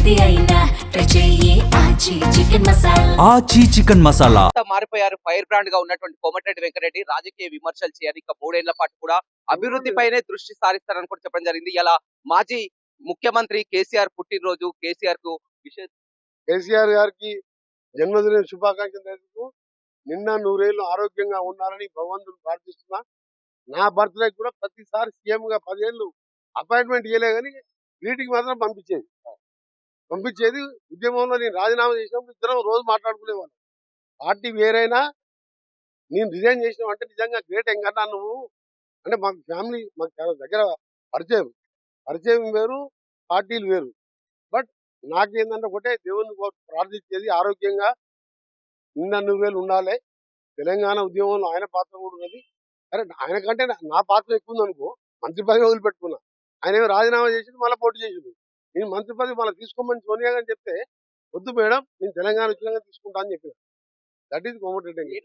ఏది అయినా ట్రై చెయ్యి ఆచి చికెన్ మసాలా. ఆచి చికెన్ మసాలా మారిపోయారు. ఫైర్ బ్రాండ్ గా ఉన్నటువంటి కోమటిరెడ్డి వెంకరెడ్డి రాజకీయ విమర్శలు చేయని ఇంకా 3 ఏళ్ల పాటు కూడా అభివృద్ధిపైనే దృష్టి సారిస్తారని కూడా చెప్పడం జరిగింది. ఇలా మాజీ ముఖ్యమంత్రి కేసీఆర్ పుట్టినరోజు, కేసీఆర్ కు విశేష కేసీఆర్ గారికి జన్మదిన శుభాకాంక్షలు తెలుపుతూ నిన్న 100 ఏళ్ళు ఆరోగ్యంగా ఉండాలని భగవంతుని ప్రార్థిస్తున్నా. నా బర్త్డే కూడా ప్రతిసారి సీఎం గా 10 ఏళ్ళు అపాయింట్మెంట్ ఇవ్వలే కానీ గ్రీటింగ్ మాత్రం పంపించేది. ఉద్యమంలో నేను రాజీనామా చేసినప్పుడు ఇద్దరం రోజు మాట్లాడుకునేవాళ్ళం. పార్టీ వేరైనా నేను రిజైన్ చేసినావు అంటే నిజంగా గ్రేట్. ఎంకన్నా నువ్వు అంటే మాకు ఫ్యామిలీ మాకు చాలా దగ్గర పరిచయం వేరు, పార్టీలు వేరు. బట్ నాకేందంటే ఒకటే దేవుని ప్రార్థించేది ఆరోగ్యంగా నిన్న 100 ఏళ్ళు ఉండాలి. తెలంగాణ ఉద్యమంలో ఆయన పాత్ర కూడా ఉన్నది. అరే ఆయన కంటే నా పాత్ర ఎక్కువ ఉంది అనుకో, మంత్రి పదవి వదిలిపెట్టుకున్నా. ఆయన ఏమో రాజీనామా చేసింది, మళ్ళీ పోటీ చేసింది. నేను మంత్రి పదవి మళ్ళీ తీసుకోమని సోనియా గారు చెప్తే వద్దు మేడం నేను తెలంగాణ వచ్చినాక తీసుకుంటా అని చెప్పిన. That is Komatireddy.